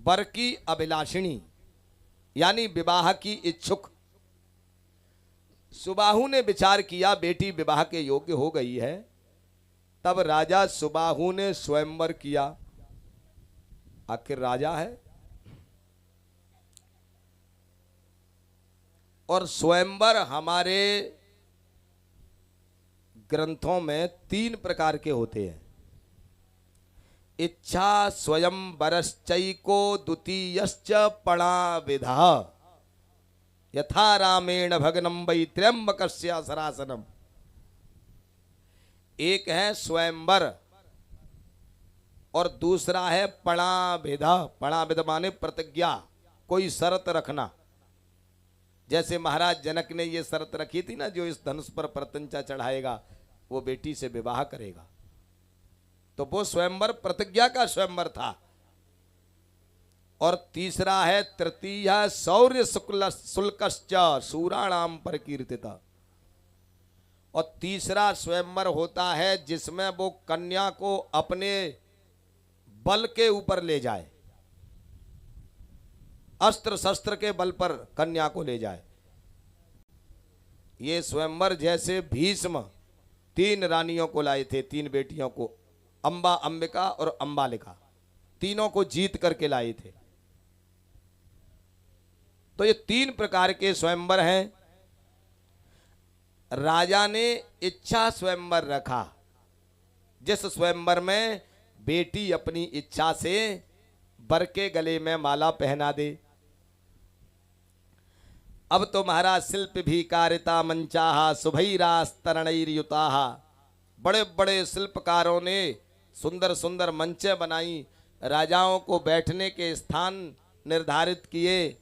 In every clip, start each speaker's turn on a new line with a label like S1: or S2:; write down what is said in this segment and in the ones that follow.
S1: वर की अभिलाषिणी यानी विवाह की इच्छुक सुबाहु ने विचार किया बेटी विवाह के योग्य हो गई है। तब राजा सुबाहु ने स्वयंवर किया। आखिर राजा है और स्वयंवर हमारे ग्रंथों में 3 प्रकार के होते हैं। इच्छा स्वयंवरश्चैको द्वितीयश्च पणाविधा यथा रामेण भगनम वै त्र्यंबकस्य सरासनम। एक है स्वयंवर और दूसरा है पणाविधा। पणाविध माने प्रतिज्ञा, कोई शर्त रखना। जैसे महाराज जनक ने ये शर्त रखी थी ना, जो इस धनुष पर प्रत्यंचा चढ़ाएगा वो बेटी से विवाह करेगा। तो वो स्वयंवर प्रतिज्ञा का स्वयंवर था। और तीसरा है तृतीय शौर्य शुल्कश्च शूराणाम प्रकीर्तिता। और तीसरा स्वयंवर होता है जिसमें वो कन्या को अपने बल के ऊपर ले जाए, अस्त्र शस्त्र के बल पर कन्या को ले जाए। ये स्वयंवर जैसे भीष्म 3 रानियों को लाए थे, 3 बेटियों को, अंबा, अंबिका और अंबालिका, तीनों को जीत करके लाए थे। तो ये 3 प्रकार के स्वयंवर हैं। राजा ने इच्छा स्वयंवर रखा, जिस स्वयंवर में बेटी अपनी इच्छा से वर के गले में माला पहना दे। अब तो महाराज शिल्प भी कारिता मंचाहा शुभैरास्तरणैर्युताः। बड़े बड़े शिल्पकारों ने सुंदर सुंदर मंचे बनाई, राजाओं को बैठने के स्थान निर्धारित किए।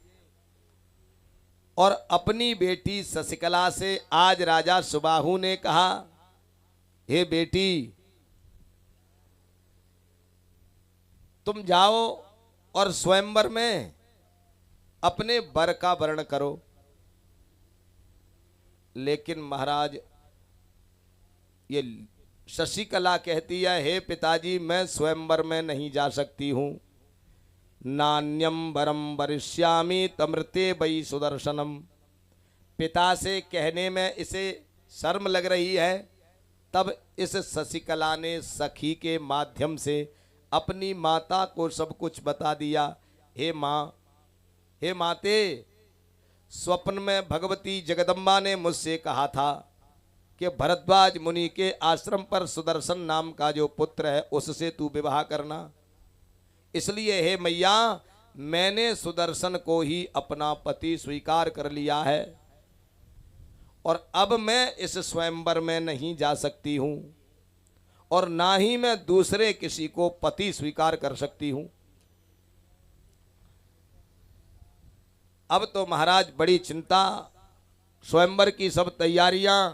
S1: और अपनी बेटी शशिकला से आज राजा सुबाहु ने कहा, हे बेटी तुम जाओ और स्वयंवर में अपने वर का वर्ण करो। लेकिन महाराज ये शशिकला कहती है, हे पिताजी मैं स्वयंवर में नहीं जा सकती हूं। नान्यम वरम वरिष्यामि तमृते वै सुदर्शनम। पिता से कहने में इसे शर्म लग रही है। तब इस शशिकला ने सखी के माध्यम से अपनी माता को सब कुछ बता दिया। हे माँ, हे माते, स्वप्न में भगवती जगदम्बा ने मुझसे कहा था कि भरद्वाज मुनि के आश्रम पर सुदर्शन नाम का जो पुत्र है उससे तू विवाह करना। इसलिए हे मैया, मैंने सुदर्शन को ही अपना पति स्वीकार कर लिया है और अब मैं इस स्वयंवर में नहीं जा सकती हूं और ना ही मैं दूसरे किसी को पति स्वीकार कर सकती हूं। अब तो महाराज बड़ी चिंता, स्वयंवर की सब तैयारियां।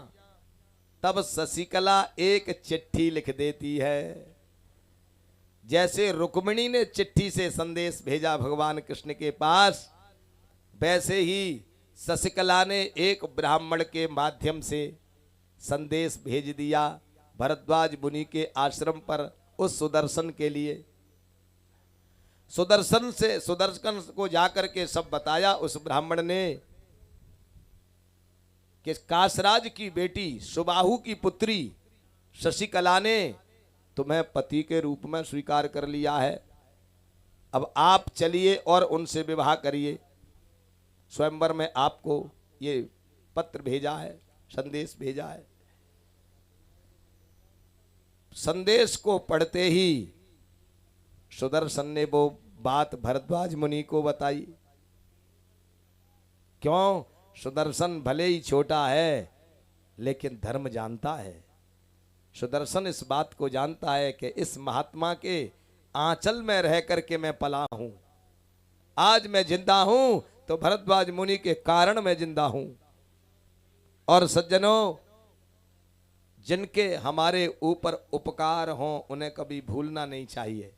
S1: तब शशिकला एक चिट्ठी लिख देती है। जैसे रुक्मिणी ने चिट्ठी से संदेश भेजा भगवान कृष्ण के पास, वैसे ही शशिकला ने एक ब्राह्मण के माध्यम से संदेश भेज दिया भरद्वाज मुनि के आश्रम पर उस सुदर्शन के लिए। सुदर्शन को जाकर के सब बताया उस ब्राह्मण ने कि कासराज की बेटी सुबाहु की पुत्री शशिकला ने तुम्हें पति के रूप में स्वीकार कर लिया है। अब आप चलिए और उनसे विवाह करिए। स्वयंवर में आपको ये पत्र भेजा है, संदेश भेजा है। संदेश को पढ़ते ही सुदर्शन ने वो बात भरद्वाज मुनि को बताई। क्यों? सुदर्शन भले ही छोटा है लेकिन धर्म जानता है। सुदर्शन इस बात को जानता है कि इस महात्मा के आंचल में रह करके मैं पला हूं। आज मैं जिंदा हूं तो भरद्वाज मुनि के कारण मैं जिंदा हूं। और सज्जनों, जिनके हमारे ऊपर उपकार हों उन्हें कभी भूलना नहीं चाहिए।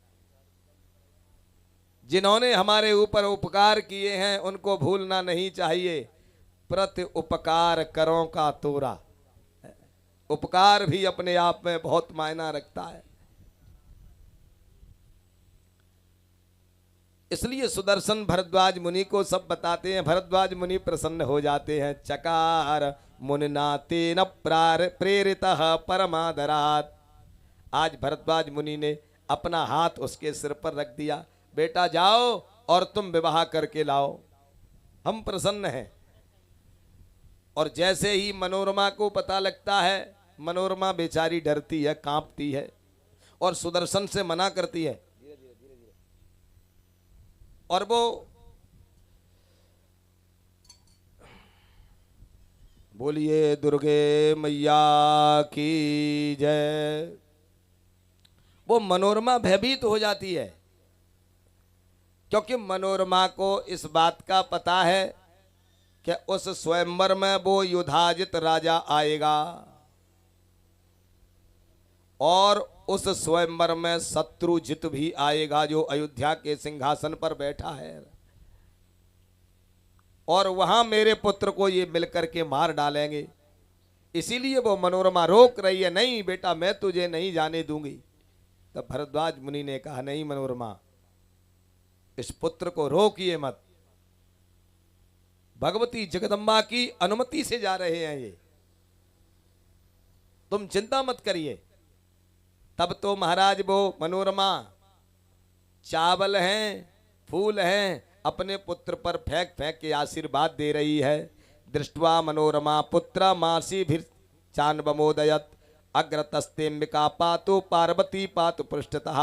S1: जिन्होंने हमारे ऊपर उपकार किए हैं उनको भूलना नहीं चाहिए। प्रति उपकार करों का तोरा। उपकार भी अपने आप में बहुत मायना रखता है। इसलिए सुदर्शन भरद्वाज मुनि को सब बताते हैं। भरद्वाज मुनि प्रसन्न हो जाते हैं। चकार मुनिना तेन प्रेरित परमादरात। आज भरद्वाज मुनि ने अपना हाथ उसके सिर पर रख दिया। बेटा जाओ और तुम विवाह करके लाओ, हम प्रसन्न हैं। और जैसे ही मनोरमा को पता लगता है, मनोरमा बेचारी डरती है, कांपती है और सुदर्शन से मना करती है। और वो बोलिए दुर्गे मैया की जय। वो मनोरमा भयभीत हो जाती है, क्योंकि मनोरमा को इस बात का पता है कि उस स्वयंवर में वो युधाजित राजा आएगा और उस स्वयंवर में शत्रुजित भी आएगा, जो अयोध्या के सिंहासन पर बैठा है, और वहां मेरे पुत्र को ये मिलकर के मार डालेंगे। इसीलिए वो मनोरमा रोक रही है। नहीं बेटा, मैं तुझे नहीं जाने दूंगी। तब भरद्वाज मुनि ने कहा, नहीं मनोरमा, इस पुत्र को रोकिए मत, भगवती जगदम्बा की अनुमति से जा रहे हैं ये, तुम चिंता मत करिए। तब तो महाराज वो मनोरमा चावल हैं, फूल हैं, अपने पुत्र पर फेंक फेंक के आशीर्वाद दे रही है। दृष्ट्वा मनोरमा पुत्र मासी भी चान्वमोदयत अग्रतस्तेम्बिका पातु पार्वती पातु पृष्ठतः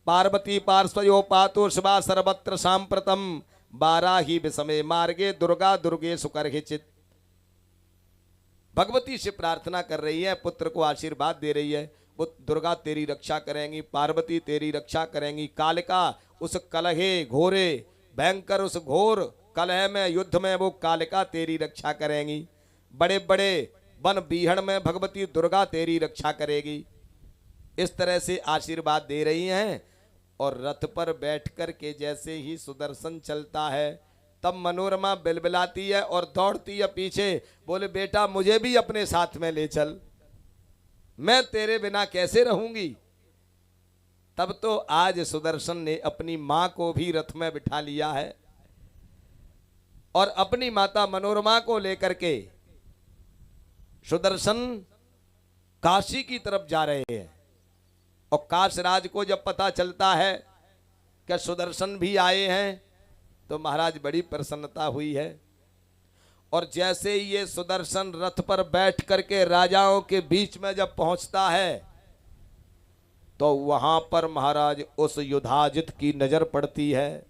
S1: पार्वती पार्श्वयो पातु शिवा सर्वत्र सांप्रतम बाराही विषमे मार्गे दुर्गा दुर्गे सुकर्हिचित। भगवती से प्रार्थना कर रही है, पुत्र को आशीर्वाद दे रही है। वो दुर्गा तेरी रक्षा करेंगी, पार्वती तेरी रक्षा करेंगी, कालिका उस कलहे घोरे भयंकर उस घोर कलह में युद्ध में वो कालिका तेरी रक्षा करेंगी, बड़े बड़े वन बीहड़ में भगवती दुर्गा तेरी रक्षा करेगी। इस तरह से आशीर्वाद दे रही हैं। और रथ पर बैठ कर के जैसे ही सुदर्शन चलता है, तब मनोरमा बिलबिलाती है और दौड़ती है पीछे। बोले बेटा मुझे भी अपने साथ में ले चल, मैं तेरे बिना कैसे रहूंगी। तब तो आज सुदर्शन ने अपनी मां को भी रथ में बिठा लिया है और अपनी माता मनोरमा को लेकर के सुदर्शन काशी की तरफ जा रहे हैं। और काशराज को जब पता चलता है कि सुदर्शन भी आए हैं, तो महाराज बड़ी प्रसन्नता हुई है। और जैसे ही ये सुदर्शन रथ पर बैठ करके राजाओं के बीच में जब पहुंचता है, तो वहां पर महाराज उस युधाजित की नजर पड़ती है।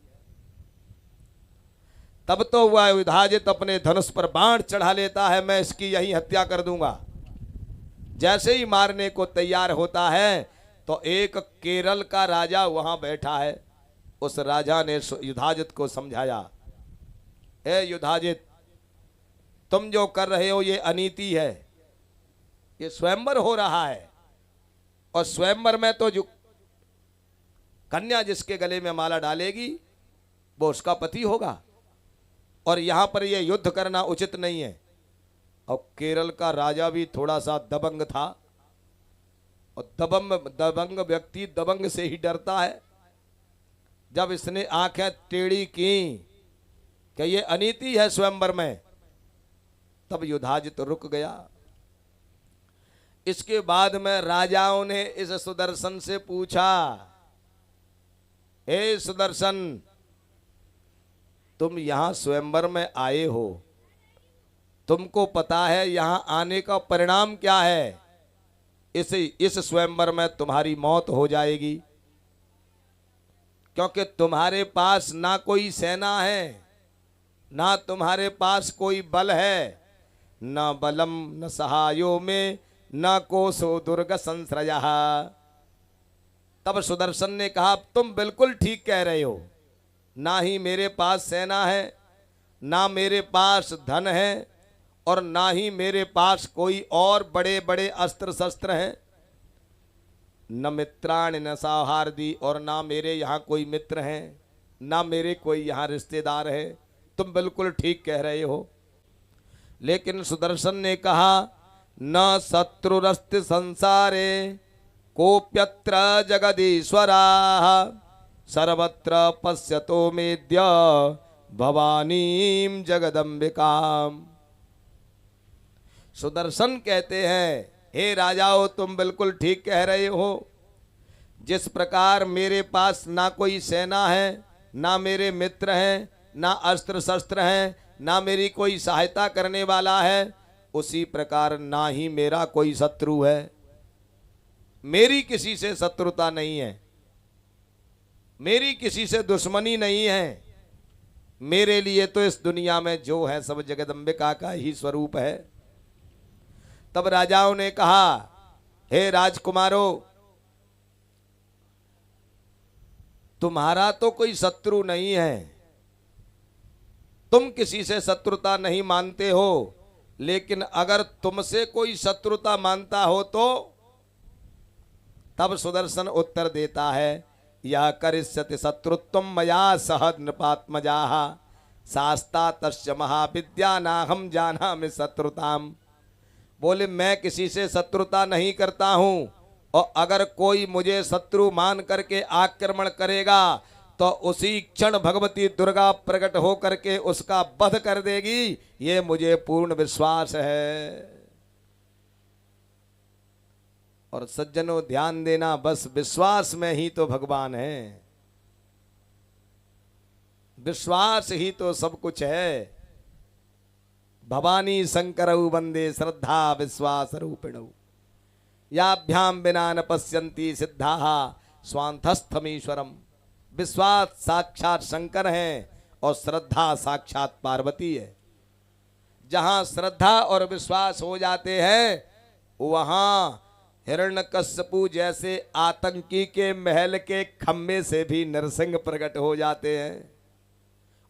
S1: तब तो वह युधाजित अपने धनुष पर बाण चढ़ा लेता है, मैं इसकी यही हत्या कर दूंगा। जैसे ही मारने को तैयार होता है, तो एक केरल का राजा वहां बैठा है। उस राजा ने युधाजित को समझाया, ए युधाजित, तुम जो कर रहे हो ये अनीति है, ये स्वयंवर हो रहा है, और स्वयंवर में तो जो कन्या जिसके गले में माला डालेगी वो उसका पति होगा, और यहां पर ये युद्ध करना उचित नहीं है। और केरल का राजा भी थोड़ा सा दबंग था, और दबंग व्यक्ति दबंग से ही डरता है। जब इसने आंखें टेढ़ी की कि ये अनीति है स्वयंवर में, तब युधाजित रुक गया। इसके बाद में राजाओं ने इस सुदर्शन से पूछा, हे सुदर्शन, तुम यहां स्वयंवर में आए हो, तुमको पता है यहां आने का परिणाम क्या है? इस स्वयंवर में तुम्हारी मौत हो जाएगी, क्योंकि तुम्हारे पास ना कोई सेना है, ना तुम्हारे पास कोई बल है, न बलम न सहायो में न कोसो दुर्ग संश्रयः। तब सुदर्शन ने कहा, तुम बिल्कुल ठीक कह रहे हो, ना ही मेरे पास सेना है, ना मेरे पास धन है, और ना ही मेरे पास कोई और बड़े बड़े अस्त्र शस्त्र हैं। न मित्राण न सौहार्दी, और ना मेरे यहाँ कोई मित्र हैं, ना मेरे कोई यहाँ रिश्तेदार है। तुम बिल्कुल ठीक कह रहे हो। लेकिन सुदर्शन ने कहा, न शत्रुरस्ति संसारे कोप्यत्र जगदीश्वरा सर्वत्र पश्यतो मेद्य भवानीम जगदम्बिकाम। सुदर्शन कहते हैं, हे राजाओं, तुम बिल्कुल ठीक कह रहे हो। जिस प्रकार मेरे पास ना कोई सेना है, ना मेरे मित्र हैं, ना अस्त्र शस्त्र हैं, ना मेरी कोई सहायता करने वाला है, उसी प्रकार ना ही मेरा कोई शत्रु है। मेरी किसी से शत्रुता नहीं है, मेरी किसी से दुश्मनी नहीं है। मेरे लिए तो इस दुनिया में जो है सब जगदम्बिका का ही स्वरूप है। तब राजाओं ने कहा, हे राजकुमारों, तुम्हारा तो कोई शत्रु नहीं है, तुम किसी से शत्रुता नहीं मानते हो, लेकिन अगर तुमसे कोई शत्रुता मानता हो तो। तब सुदर्शन उत्तर देता है, या करिष्यति शत्रुत्वम मया सह नृपात्मजाः शास्ता तस्य महाविद्या नाहम जानामि शत्रुताम। बोले, मैं किसी से शत्रुता नहीं करता हूं, और अगर कोई मुझे शत्रु मान करके आक्रमण करेगा तो उसी क्षण भगवती दुर्गा प्रकट हो करके उसका वध कर देगी, ये मुझे पूर्ण विश्वास है। और सज्जनों ध्यान देना, बस विश्वास में ही तो भगवान है, विश्वास ही तो सब कुछ है। भवानी शंकरौ वंदे श्रद्धा विश्वास रूपिणौ याभ्याम बिना न पश्यन्ति सिद्धाः स्वांतस्थमीश्वरम। विश्वास साक्षात शंकर हैं और श्रद्धा साक्षात पार्वती है। जहां श्रद्धा और विश्वास हो जाते हैं, वहां हिरण्यकश्यपु जैसे आतंकी के महल के खम्भे से भी नरसिंह प्रकट हो जाते हैं।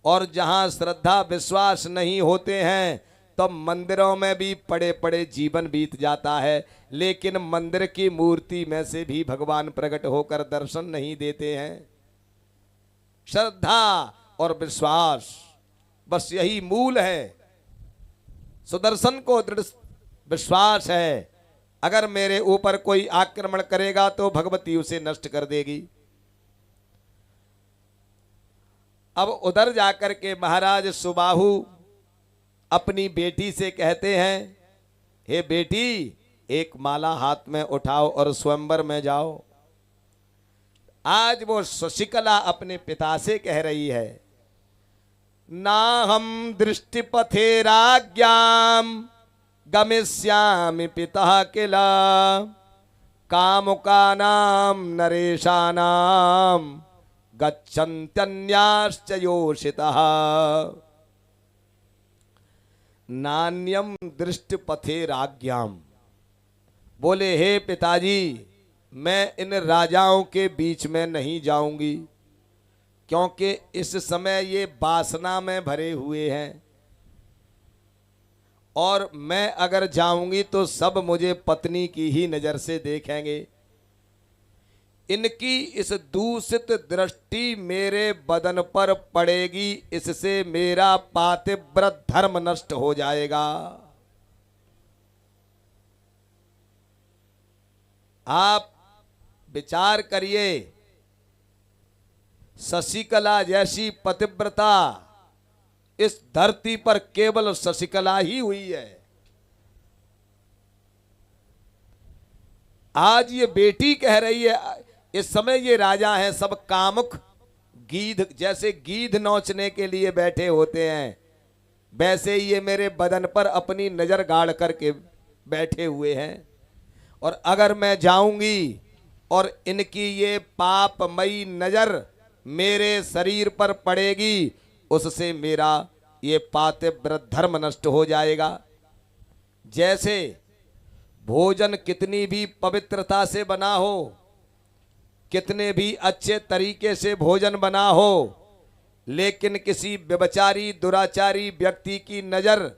S1: और जहां श्रद्धा विश्वास नहीं होते हैं, तो मंदिरों में भी पड़े पड़े जीवन बीत जाता है, लेकिन मंदिर की मूर्ति में से भी भगवान प्रकट होकर दर्शन नहीं देते हैं। श्रद्धा और विश्वास, बस यही मूल है। सुदर्शन को दृढ़ विश्वास है, अगर मेरे ऊपर कोई आक्रमण करेगा तो भगवती उसे नष्ट कर देगी। अब उधर जाकर के महाराज सुबाहु अपनी बेटी से कहते हैं, हे बेटी, एक माला हाथ में उठाओ और स्वयंवर में जाओ। आज वो शशिकला अपने पिता से कह रही है, ना हम दृष्टिपथेराज्ञाम गमिष्यामि पिता किला कामुकानां नरेशानां गच्छन्त्यन्याश्च योषितः नान्यम दृष्टिपथेराज्ञाम। बोले, हे पिताजी, मैं इन राजाओं के बीच में नहीं जाऊंगी, क्योंकि इस समय ये वासना में भरे हुए हैं, और मैं अगर जाऊंगी तो सब मुझे पत्नी की ही नजर से देखेंगे। इनकी इस दूषित दृष्टि मेरे बदन पर पड़ेगी, इससे मेरा पातिव्रत धर्म नष्ट हो जाएगा। आप विचार करिए, शशिकला जैसी पतिव्रता इस धरती पर केवल शशिकला ही हुई है। आज ये बेटी कह रही है, इस समय ये राजा हैं सब कामुक गीध, जैसे गीध नोचने के लिए बैठे होते हैं, वैसे ही ये मेरे बदन पर अपनी नजर गाड़ करके बैठे हुए हैं। और अगर मैं जाऊंगी और इनकी ये पापमयी नजर मेरे शरीर पर पड़ेगी, उससे मेरा ये पातिव्रत धर्म नष्ट हो जाएगा। जैसे भोजन कितनी भी पवित्रता से बना हो, कितने भी अच्छे तरीके से भोजन बना हो, लेकिन किसी व्यभिचारी दुराचारी व्यक्ति की नजर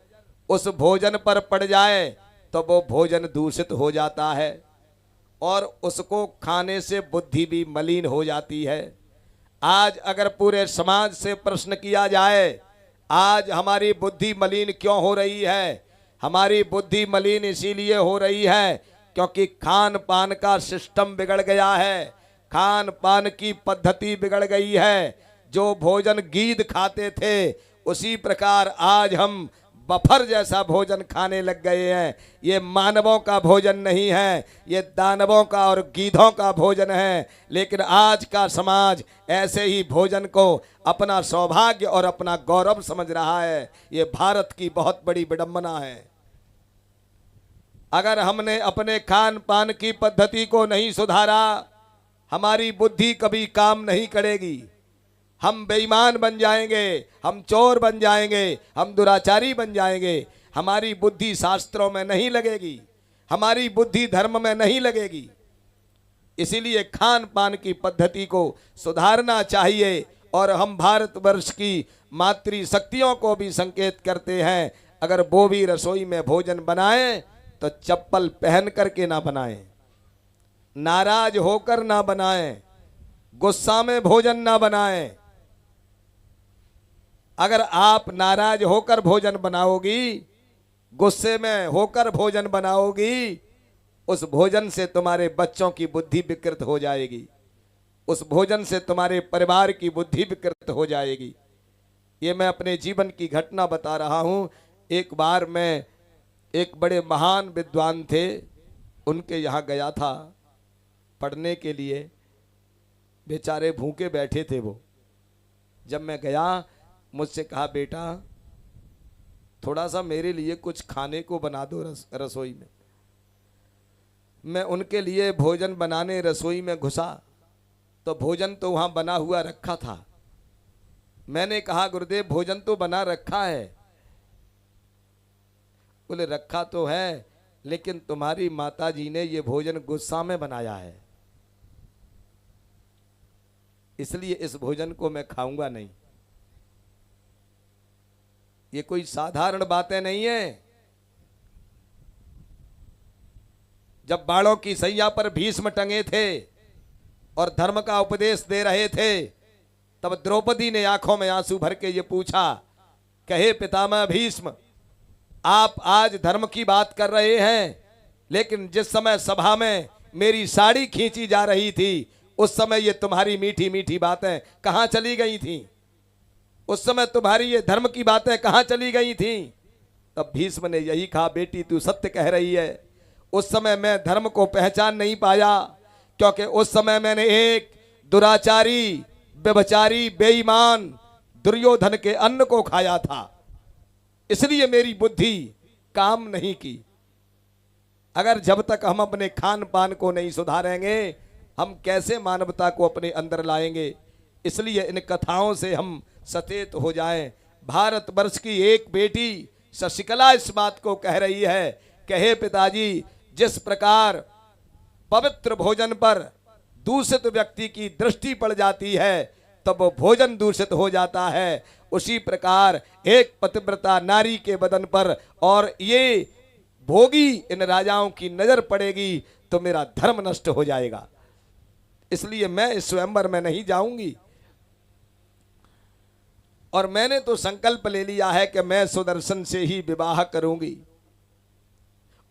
S1: उस भोजन पर पड़ जाए तो वो भोजन दूषित हो जाता है और उसको खाने से बुद्धि भी मलिन हो जाती है। आज अगर पूरे समाज से प्रश्न किया जाए, आज हमारी बुद्धि मलिन क्यों हो रही है? हमारी बुद्धि मलिन इसीलिए हो रही है क्योंकि खान पान का सिस्टम बिगड़ गया है, खान पान की पद्धति बिगड़ गई है। जो भोजन गीध खाते थे उसी प्रकार आज हम बफर जैसा भोजन खाने लग गए हैं। ये मानवों का भोजन नहीं है, ये दानवों का और गीधों का भोजन है। लेकिन आज का समाज ऐसे ही भोजन को अपना सौभाग्य और अपना गौरव समझ रहा है। ये भारत की बहुत बड़ी विडंबना है। अगर हमने अपने खान पान की पद्धति को नहीं सुधारा, हमारी बुद्धि कभी काम नहीं करेगी। हम बेईमान बन जाएंगे, हम चोर बन जाएंगे, हम दुराचारी बन जाएंगे। हमारी बुद्धि शास्त्रों में नहीं लगेगी, हमारी बुद्धि धर्म में नहीं लगेगी। इसीलिए खान पान की पद्धति को सुधारना चाहिए। और हम भारतवर्ष की मातृ शक्तियों को भी संकेत करते हैं, अगर वो भी रसोई में भोजन बनाएं तो चप्पल पहन करके ना बनाएं, नाराज होकर ना बनाएं, गुस्सा में भोजन ना बनाएं। अगर आप नाराज होकर भोजन बनाओगी, गुस्से में होकर भोजन बनाओगी, उस भोजन से तुम्हारे बच्चों की बुद्धि विकृत हो जाएगी, उस भोजन से तुम्हारे परिवार की बुद्धि विकृत हो जाएगी। ये मैं अपने जीवन की घटना बता रहा हूँ। एक बार मैं एक बड़े महान विद्वान थे, उनके यहाँ गया था पढ़ने के लिए। बेचारे भूखे बैठे थे वो। जब मैं गया, मुझसे कहा, बेटा थोड़ा सा मेरे लिए कुछ खाने को बना दो रसोई में। मैं उनके लिए भोजन बनाने रसोई में घुसा तो भोजन तो वहां बना हुआ रखा था। मैंने कहा, गुरुदेव भोजन तो बना रखा है। बोले, रखा तो है, लेकिन तुम्हारी माता जी ने ये भोजन गुस्सा में बनाया है, इसलिए इस भोजन को मैं खाऊंगा नहीं। ये कोई साधारण बातें नहीं है। जब बाणों की सैया पर भीष्म टंगे थे और धर्म का उपदेश दे रहे थे, तब द्रौपदी ने आंखों में आंसू भर के ये पूछा, कहे पितामह भीष्म, आप आज धर्म की बात कर रहे हैं, लेकिन जिस समय सभा में मेरी साड़ी खींची जा रही थी, उस समय ये तुम्हारी मीठी मीठी बातें कहां चली गई थी? उस समय तुम्हारी ये धर्म की बातें कहां चली गई थी? तब भीष्म ने यही कहा, बेटी तू सत्य कह रही है। उस समय मैं धर्म को पहचान नहीं पाया, क्योंकि उस समय मैंने एक दुराचारी, व्यभिचारी, बेईमान दुर्योधन के अन्न को खाया था, इसलिए मेरी बुद्धि काम नहीं की। अगर जब तक हम अपने खान पान को नहीं सुधारेंगे, हम कैसे मानवता को अपने अंदर लाएंगे? इसलिए इन कथाओं से हम सचेत हो जाएं। भारतवर्ष की एक बेटी शशिकला इस बात को कह रही है, कहे पिताजी, जिस प्रकार पवित्र भोजन पर दूषित व्यक्ति की दृष्टि पड़ जाती है तब वो भोजन दूषित हो जाता है, उसी प्रकार एक पतिव्रता नारी के बदन पर और ये भोगी इन राजाओं की नजर पड़ेगी तो मेरा धर्म नष्ट हो जाएगा। इसलिए मैं इस स्वयंवर में नहीं जाऊंगी। और मैंने तो संकल्प ले लिया है कि मैं सुदर्शन से ही विवाह करूंगी।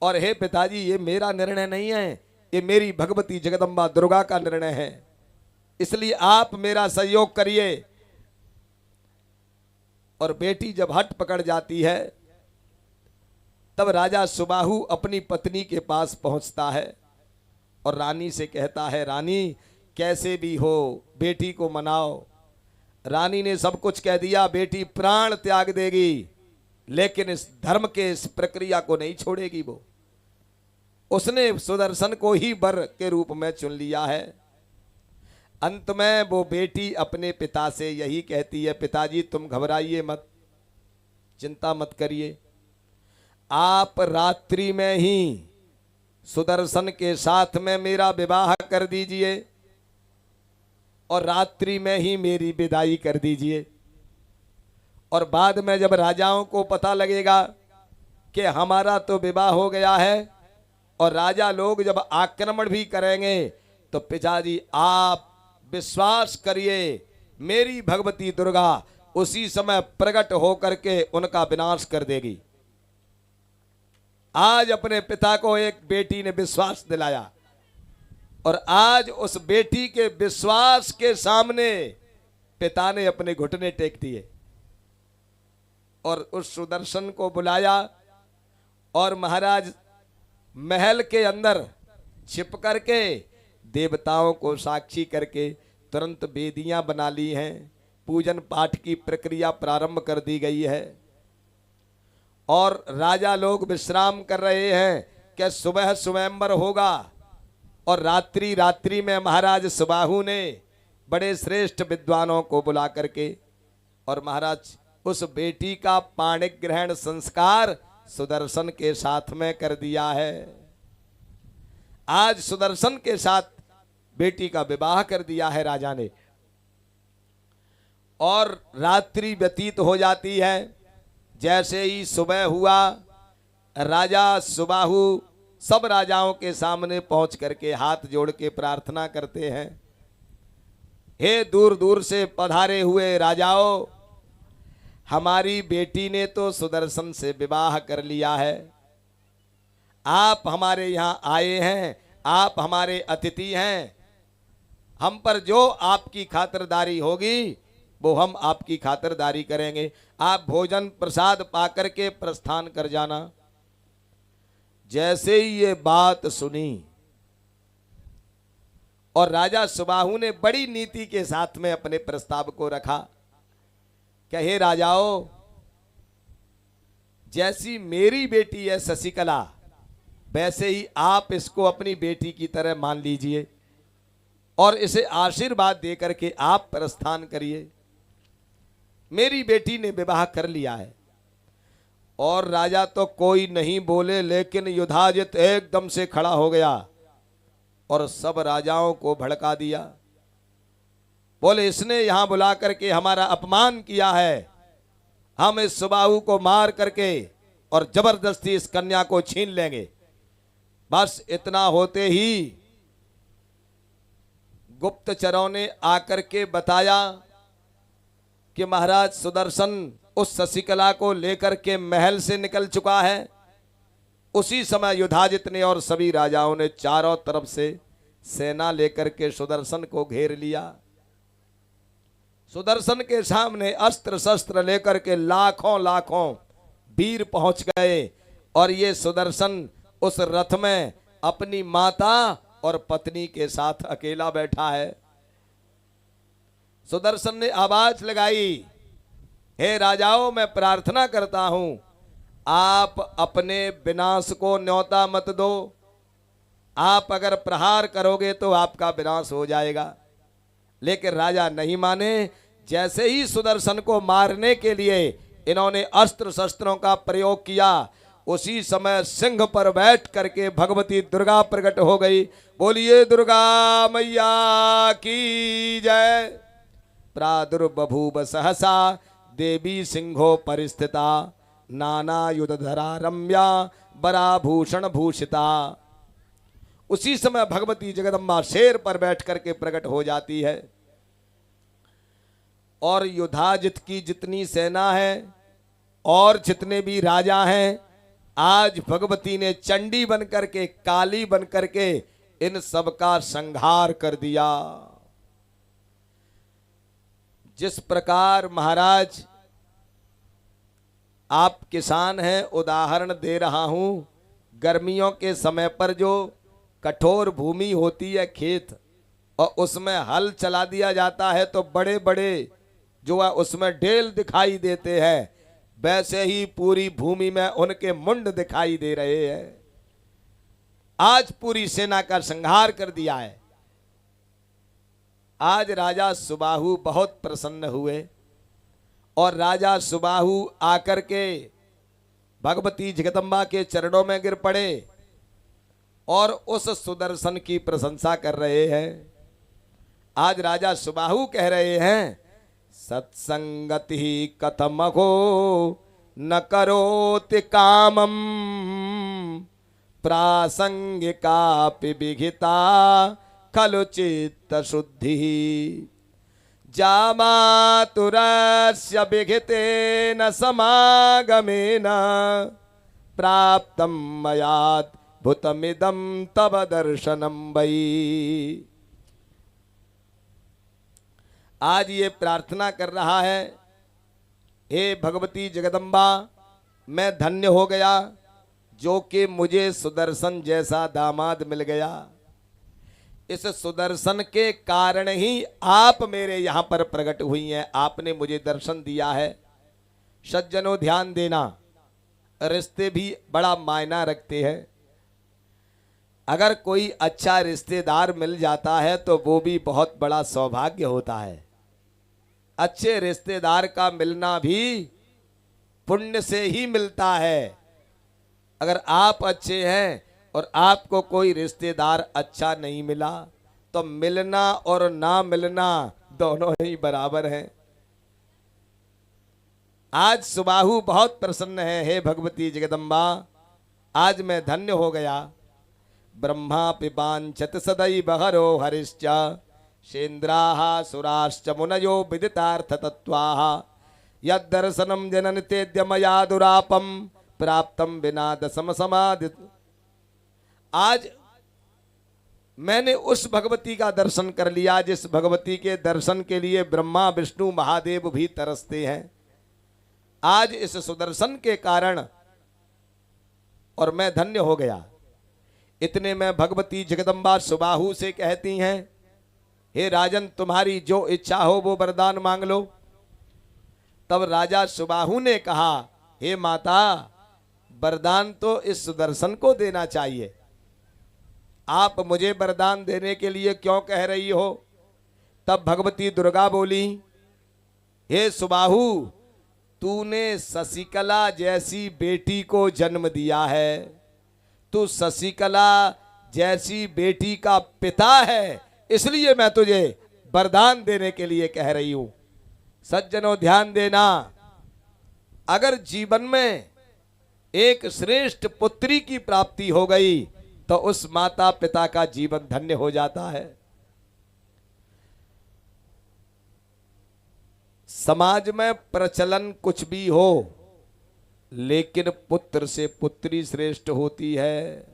S1: और हे पिताजी, ये मेरा निर्णय नहीं है, ये मेरी भगवती जगदम्बा दुर्गा का निर्णय है। इसलिए आप मेरा सहयोग करिए। और बेटी जब हट पकड़ जाती है, तब राजा सुबाहु अपनी पत्नी के पास पहुंचता है और रानी से कहता है, रानी कैसे भी हो बेटी को मनाओ। रानी ने सब कुछ कह दिया, बेटी प्राण त्याग देगी, लेकिन इस धर्म के इस प्रक्रिया को नहीं छोड़ेगी। वो उसने सुदर्शन को ही वर के रूप में चुन लिया है। अंत में वो बेटी अपने पिता से यही कहती है, पिताजी तुम घबराइए मत, चिंता मत करिए, आप रात्रि में ही सुदर्शन के साथ में मेरा विवाह कर दीजिए और रात्रि में ही मेरी विदाई कर दीजिए। और बाद में जब राजाओं को पता लगेगा कि हमारा तो विवाह हो गया है और राजा लोग जब आक्रमण भी करेंगे, तो पिताजी आप विश्वास करिए, मेरी भगवती दुर्गा उसी समय प्रकट होकर के उनका विनाश कर देगी। आज अपने पिता को एक बेटी ने विश्वास दिलाया और आज उस बेटी के विश्वास के सामने पिता ने अपने घुटने टेक दिए और उस सुदर्शन को बुलाया और महाराज महल के अंदर छिप करके देवताओं को साक्षी करके तुरंत वेदियां बना ली हैं। पूजन पाठ की प्रक्रिया प्रारंभ कर दी गई है और राजा लोग विश्राम कर रहे हैं कि सुबह स्वयंवर होगा और रात्रि रात्रि में महाराज सुबाहु ने बड़े श्रेष्ठ विद्वानों को बुला करके और महाराज उस बेटी का पाणिक ग्रहण संस्कार सुदर्शन के साथ में कर दिया है। आज सुदर्शन के साथ बेटी का विवाह कर दिया है राजा ने और रात्रि व्यतीत हो जाती है। जैसे ही सुबह हुआ राजा सुबाहु सब राजाओं के सामने पहुंच करके हाथ जोड़ के प्रार्थना करते हैं, हे दूर दूर से पधारे हुए राजाओं, हमारी बेटी ने तो सुदर्शन से विवाह कर लिया है। आप हमारे यहाँ आए हैं, आप हमारे अतिथि हैं, हम पर जो आपकी खातिरदारी होगी वो हम आपकी खातिरदारी करेंगे। आप भोजन प्रसाद पाकर के प्रस्थान कर जाना। जैसे ही ये बात सुनी और राजा सुबाहु ने बड़ी नीति के साथ में अपने प्रस्ताव को रखा, क्या हे राजाओं, जैसी मेरी बेटी है शशिकला वैसे ही आप इसको अपनी बेटी की तरह मान लीजिए और इसे आशीर्वाद दे करके आप प्रस्थान करिए। मेरी बेटी ने विवाह कर लिया है। और राजा तो कोई नहीं बोले, लेकिन युधाजित एकदम से खड़ा हो गया और सब राजाओं को भड़का दिया। बोले इसने यहां बुला करके हमारा अपमान किया है, हम इस सुबाहु को मार करके और जबरदस्ती इस कन्या को छीन लेंगे। बस इतना होते ही गुप्तचरों ने आकर के बताया कि महाराज सुदर्शन उस शशिकला को लेकर के महल से निकल चुका है। उसी समय युधाजित ने और सभी राजाओं ने चारों तरफ से सेना लेकर के सुदर्शन को घेर लिया। सुदर्शन के सामने अस्त्र शस्त्र लेकर के लाखों लाखों वीर पहुंच गए और ये सुदर्शन उस रथ में अपनी माता और पत्नी के साथ अकेला बैठा है। सुदर्शन ने आवाज लगाई, हे राजाओं, मैं प्रार्थना करता हूं आप अपने विनाश को न्योता मत दो। आप अगर प्रहार करोगे तो आपका विनाश हो जाएगा। लेकिन राजा नहीं माने। जैसे ही सुदर्शन को मारने के लिए इन्होंने अस्त्र शस्त्रों का प्रयोग किया, उसी समय सिंह पर बैठ करके भगवती दुर्गा प्रकट हो गई। बोलिए दुर्गा मैया की जय। प्रादुर्बभूव सहसा देवी सिंहो परिस्थिता, नाना युधधरा रम्या बराभूषण भूषिता। उसी समय भगवती जगदम्बा शेर पर बैठ करके प्रकट हो जाती है और युधाजित की जितनी सेना है और जितने भी राजा हैं, आज भगवती ने चंडी बन करके, काली बन करके इन सबका संहार कर दिया। जिस प्रकार महाराज आप किसान हैं, उदाहरण दे रहा हूं, गर्मियों के समय पर जो कठोर भूमि होती है खेत, और उसमें हल चला दिया जाता है तो बड़े बड़े जो है उसमें ढेल दिखाई देते हैं, वैसे ही पूरी भूमि में उनके मुंड दिखाई दे रहे हैं। आज पूरी सेना का संहार कर दिया है। आज राजा सुबाहु बहुत प्रसन्न हुए और राजा सुबाहु आकर के भगवती जगदम्बा के चरणों में गिर पड़े और उस सुदर्शन की प्रशंसा कर रहे हैं। आज राजा सुबाहु कह रहे हैं, सत्संगति कथमहो न करोति कामम, प्रासंगिकापि विहिता खलु चित्त शुद्धि। जामातुरस्य विहितेन समागमेन प्राप्तं मयात् भूतमिदं तव दर्शनम वै। आज ये प्रार्थना कर रहा है, हे भगवती जगदम्बा, मैं धन्य हो गया जो कि मुझे सुदर्शन जैसा दामाद मिल गया। इस सुदर्शन के कारण ही आप मेरे यहां पर प्रकट हुई हैं, आपने मुझे दर्शन दिया है। सज्जनों ध्यान देना, रिश्ते भी बड़ा मायना रखते हैं। अगर कोई अच्छा रिश्तेदार मिल जाता है तो वो भी बहुत बड़ा सौभाग्य होता है। अच्छे रिश्तेदार का मिलना भी पुण्य से ही मिलता है। अगर आप अच्छे हैं और आपको कोई रिश्तेदार अच्छा नहीं मिला तो मिलना और ना मिलना दोनों ही बराबर हैं। आज सुबाहु बहुत प्रसन्न है, हे भगवती जगदम्बा, आज मैं धन्य हो गया। ब्रह्मा पिबांचत सदैव हरो हरिश्च सेन्द्राः सुराश्च मुनयो विदितार्थ तत्त्वाः यद्दर्शनं जनन तेद्य मया दुरापम प्राप्तम विना दसम समाधि। आज मैंने उस भगवती का दर्शन कर लिया जिस भगवती के दर्शन के लिए ब्रह्मा विष्णु महादेव भी तरसते हैं। आज इस सुदर्शन के कारण और मैं धन्य हो गया। इतने में भगवती जगदम्बा सुबाहु से कहती हैं, हे राजन, तुम्हारी जो इच्छा हो वो वरदान मांग लो। तब राजा सुबाहु ने कहा, हे माता, वरदान तो इस सुदर्शन को देना चाहिए, आप मुझे वरदान देने के लिए क्यों कह रही हो? तब भगवती दुर्गा बोली, हे सुबाहु, तूने शशिकला जैसी बेटी को जन्म दिया है, तू शशिकला जैसी बेटी का पिता है, इसलिए मैं तुझे वरदान देने के लिए कह रही हूं। सज्जनों ध्यान देना, अगर जीवन में एक श्रेष्ठ पुत्री की प्राप्ति हो गई तो उस माता पिता का जीवन धन्य हो जाता है। समाज में प्रचलन कुछ भी हो, लेकिन पुत्र से पुत्री श्रेष्ठ होती है,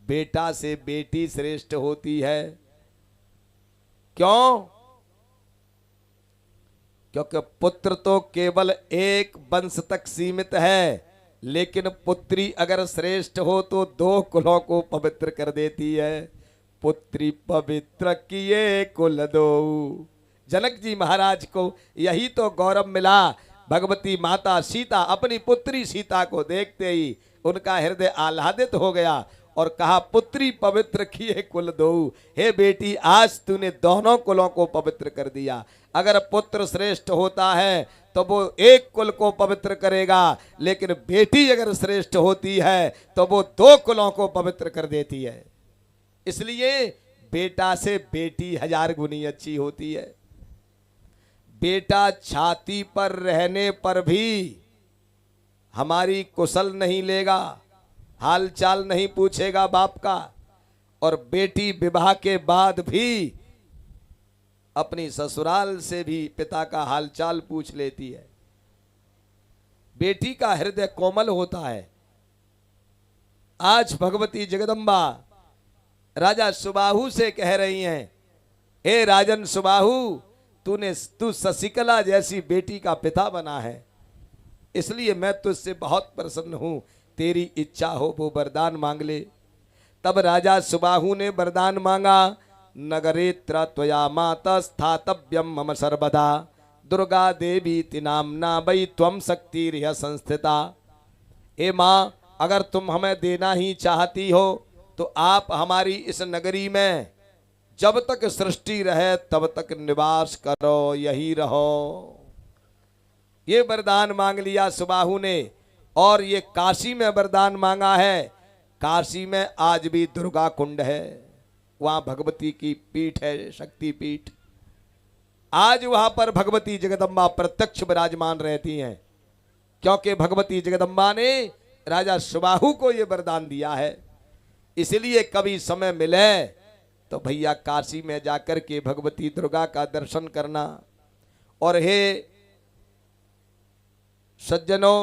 S1: बेटा से बेटी श्रेष्ठ होती है। क्यों? क्योंकि पुत्र तो केवल एक वंश तक सीमित है, लेकिन पुत्री अगर श्रेष्ठ हो तो 2 कुलों को पवित्र कर देती है। पुत्री पवित्र किए कुल दो। जनक जी महाराज को यही तो गौरव मिला। भगवती माता सीता अपनी पुत्री सीता को देखते ही उनका हृदय आह्लादित हो गया और कहा, पुत्री पवित्र किए कुल दो। हे बेटी, आज तूने दोनों कुलों को पवित्र कर दिया। अगर पुत्र श्रेष्ठ होता है तो वो एक कुल को पवित्र करेगा, लेकिन बेटी अगर श्रेष्ठ होती है तो वो 2 कुलों को पवित्र कर देती है। इसलिए बेटा से बेटी 1000 गुनी अच्छी होती है। बेटा छाती पर रहने पर भी हमारी कुशल नहीं लेगा, हाल चाल नहीं पूछेगा बाप का, और बेटी विवाह के बाद भी अपनी ससुराल से भी पिता का हाल चाल पूछ लेती है। बेटी का हृदय कोमल होता है। आज भगवती जगदम्बा राजा सुबाहु से कह रही हैं, हे राजन सुबाहु, तू शशिकला जैसी बेटी का पिता बना है, इसलिए मैं तुझसे बहुत प्रसन्न हूं। तेरी इच्छा हो वो वरदान मांग ले। तब राजा सुबाहु ने वरदान मांगा, नगरेत्र त्वया माता स्थातव्यम मम सर्वदा दुर्गा देवी तिनामना वै त्वं शक्तिर्ह्य संस्थिता। हे माँ, अगर तुम हमें देना ही चाहती हो तो आप हमारी इस नगरी में जब तक सृष्टि रहे तब तक निवास करो, यही रहो। ये वरदान मांग लिया सुबाहु ने। और ये काशी में वरदान मांगा है। काशी में आज भी दुर्गा कुंड है, वहां भगवती की पीठ है, शक्ति पीठ। आज वहां पर भगवती जगदम्बा प्रत्यक्ष विराजमान रहती हैं, क्योंकि भगवती जगदम्बा ने राजा सुबाहु को ये वरदान दिया है। इसलिए कभी समय मिले तो भैया काशी में जाकर के भगवती दुर्गा का दर्शन करना। और हे सज्जनों,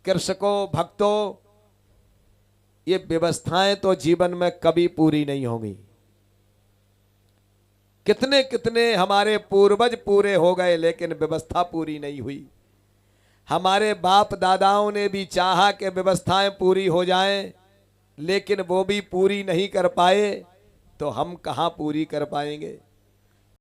S1: कृषकों, भक्तों, ये व्यवस्थाएं तो जीवन में कभी पूरी नहीं होंगी। कितने कितने हमारे पूर्वज पूरे हो गए लेकिन व्यवस्था पूरी नहीं हुई। हमारे बाप दादाओं ने भी चाहा कि व्यवस्थाएं पूरी हो जाएं, लेकिन वो भी पूरी नहीं कर पाए, तो हम कहां पूरी कर पाएंगे।